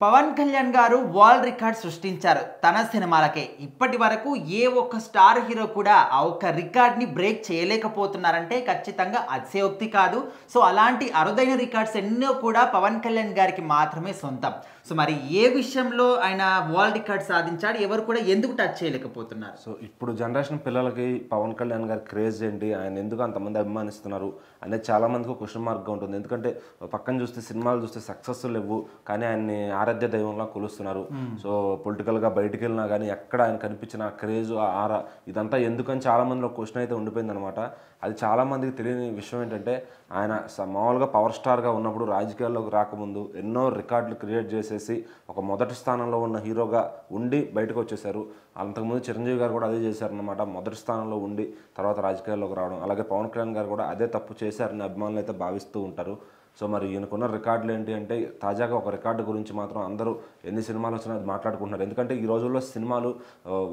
పవన్ కళ్యాణ్ గారు world record సృష్టించారు తన సినిమాలకే. ఇప్పటి వరకు ఏ ఒక్క స్టార్ హీరో కూడా ఆ ఒక్క రికార్డ్‌ని బ్రేక్ చేయలేకపోతున్నారంటే ఖచ్చితంగా అతిశయోక్తి కాదు. సో, అలాంటి అరుదైన రికార్డ్స్ ఎన్నో కూడా పవన్ కళ్యాణ్ గారికి మాత్రమే సొంతం. సో, మరి ఏ విషయంలో ఆయన వరల్డ్ రికార్డ్ సాధించాడు? ఎవరు కూడా ఎందుకు టచ్ చేయలేకపోతున్నారు? సో ఇప్పుడు జనరేషన్ పిల్లలకి పవన్ కళ్యాణ్ గారి క్రేజ్ ఏంటి, ఆయన ఎందుకు అంతమంది అభిమానిస్తున్నారు అనేది చాలా మందికి క్వశ్చన్ మార్క్గా ఉంటుంది. ఎందుకంటే పక్కన చూస్తే సినిమాలు చూస్తే సక్సెస్ లేవు, కానీ ఆయన్ని ఆరాధ్య దైవంలా కొలుస్తున్నారు. సో పొలిటికల్గా బయటికి వెళ్ళినా కానీ ఎక్కడ ఆయన కనిపించిన ఆ క్రేజ్, ఆ ఆరా ఇదంతా ఎందుకని చాలా మందిలో క్వశ్చన్ అయితే ఉండిపోయింది అనమాట. అది చాలా మందికి తెలియని విషయం ఏంటంటే, ఆయన మామూలుగా పవర్ స్టార్గా ఉన్నప్పుడు రాజకీయాల్లోకి రాకముందు ఎన్నో రికార్డులు క్రియేట్ చేసేసి ఒక మొదటి స్థానంలో ఉన్న హీరోగా ఉండి బయటకు వచ్చేసారు. అంతకుముందు చిరంజీవి గారు కూడా అదే చేశారనమాట. మొదటి స్థానంలో ఉండి తర్వాత రాజకీయాల్లోకి రావడం. అలాగే పవన్ కళ్యాణ్ గారు కూడా అదే తప్పు చేశారని అభిమానులు అయితే భావిస్తూ ఉంటారు. సో మరి ఈయనకున్న రికార్డులు ఏంటి అంటే, తాజాగా ఒక రికార్డు గురించి మాత్రం అందరూ ఎన్ని సినిమాలు వచ్చినా అది మాట్లాడుకుంటున్నారు. ఎందుకంటే ఈ రోజుల్లో సినిమాలు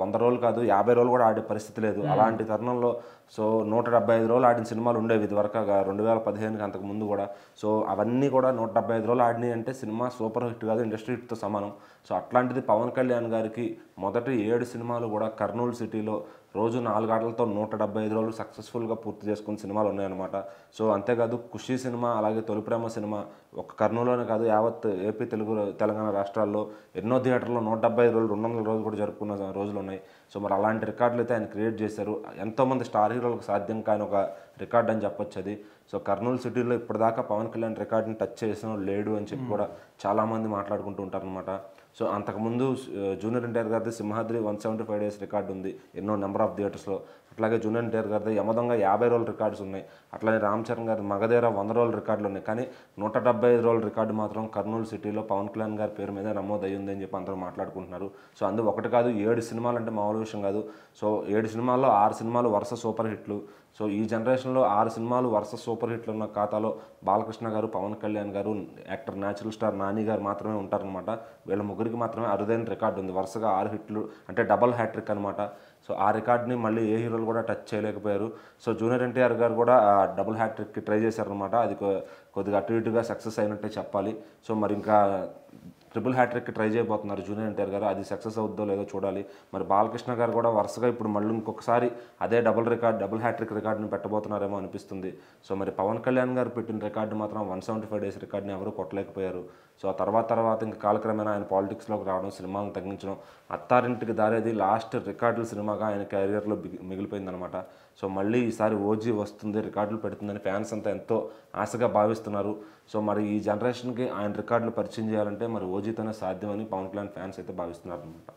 100 రోజులు కాదు 50 రోజులు కూడా ఆడే పరిస్థితి లేదు. అలాంటి తరుణంలో సో 175 రోజులు ఆడిన సినిమాలు ఉండేవి ఇది వరకు 2015కి అంతకు ముందు కూడా. సో అవన్నీ కూడా 175 రోజులు ఆడినాయి అంటే సినిమా సూపర్ హిట్ కాదు, ఇండస్ట్రీ హిట్తో సమానం. సో అట్లాంటిది పవన్ కళ్యాణ్ గారికి మొదటి 7 సినిమాలు కూడా కర్నూలు సిటీలో రోజు 4 ఆటలతో 175 రోజులు సక్సెస్ఫుల్గా పూర్తి చేసుకున్న సినిమాలు ఉన్నాయన్నమాట. సో అంతేకాదు ఖుషి సినిమా, అలాగే తొలి ప్రేమ సినిమా ఒక కర్నూలులోనే కాదు యావత్ ఏపీ, తెలంగాణ రాష్ట్రాల్లో ఎన్నో థియేటర్లో 175 రోజులు 200 రోజులు కూడా జరుపుకున్న రోజులు ఉన్నాయి. సో మరి అలాంటి రికార్డులు అయితే ఆయన క్రియేట్ చేశారు. ఎంతోమంది స్టార్ హీరోలకు సాధ్యం కాని ఒక రికార్డ్ అని చెప్పొచ్చు అది. సో కర్నూలు సిటీలో ఇప్పటిదాకా పవన్ కళ్యాణ్ రికార్డుని టచ్ చేసిన లేడు అని చెప్పి కూడా చాలామంది మాట్లాడుకుంటూ ఉంటారనమాట. సో అంతకుముందు జూనియర్ ఎన్టీఆర్ గారిది సింహాద్రి 175 డేస్ రికార్డు ఉంది ఎన్నో నెంబర్ ఆఫ్ థియేటర్స్లో. అట్లాగే జూనియర్ ఎన్టీఆర్ గారిది యమదొంగ 50 రోజుల రికార్డ్స్ ఉన్నాయి. అట్లాగే రామ్ చరణ్ గారి మగధీర 100 రోజుల రికార్డులు ఉన్నాయి. కానీ 175 రోజుల రికార్డు మాత్రం కర్నూలు సిటీలో పవన్ కళ్యాణ్ గారి పేరు మీద నమోదు అయ్యింది అని చెప్పి అందరూ మాట్లాడుకుంటున్నారు. సో అందుకు ఒకటి కాదు 7 సినిమాలు అంటే మామూలు విషయం కాదు. సో 7 సినిమాల్లో 6 సినిమాలు వరుస సూపర్ హిట్లు. సో ఈ జనరేషన్లో 6 సినిమాలు వరుస సూపర్ హిట్లు ఉన్న ఖాతాలో బాలకృష్ణ గారు, పవన్ కళ్యాణ్ గారు, యాక్టర్ న్యాచురల్ స్టార్ నాని గారు మాత్రమే ఉంటారనమాట. వీళ్ళ ముగ్గురికి మాత్రమే అరుదైన రికార్డు ఉంది. వరుసగా 6 హిట్లు అంటే డబల్ హ్యాట్రిక్ అనమాట. సో ఆ రికార్డ్ని మళ్ళీ ఏ హీరోలు కూడా టచ్ చేయలేకపోయారు. సో జూనియర్ ఎన్టీఆర్ గారు కూడా డబుల్ హ్యాట్రిక్కి ట్రై చేశారనమాట. అది కొద్దిగా అటు ఇటుగా సక్సెస్ అయినట్టే చెప్పాలి. సో మరి ఇంకా ట్రిపుల్ హ్యాట్రిక్కి ట్రై చేయబోతున్నారు జూనియర్ ఎన్టీఆర్ గారు. అది సక్సెస్ అవుద్దో లేదో చూడాలి. మరి బాలకృష్ణ గారు కూడా వరుసగా ఇప్పుడు మళ్ళీ ఇంకొకసారి అదే డబుల్ హ్యాట్రిక్ రికార్డుని పెట్టబోతున్నారేమో అనిపిస్తుంది. సో మరి పవన్ కళ్యాణ్ గారు పెట్టిన రికార్డు మాత్రం 175 డేస్ రికార్డుని ఎవరు కొట్టలేకపోయారు. సో ఆ తర్వాత ఇంకా కాలక్రమేణా ఆయన పాలిటిక్స్లోకి రావడం, సినిమాలను తగ్గించడం, అత్తారింటికి దారేది లాస్ట్ రికార్డుల సినిమాగా ఆయన కెరియర్లో మిగిలిపోయిందనమాట. సో మళ్ళీ ఈసారి ఓజీ వస్తుంది, రికార్డులు పెడుతుందని ఫ్యాన్స్ అంతా ఎంతో ఆశగా భావిస్తున్నారు. సో మరి ఈ జనరేషన్కి ఆయన రికార్డులు పరిచయం చేయాలంటే మరి ఓజీతోనే సాధ్యమని పవన్ కళ్యాణ్ ఫ్యాన్స్ అయితే భావిస్తున్నారు అనమాట.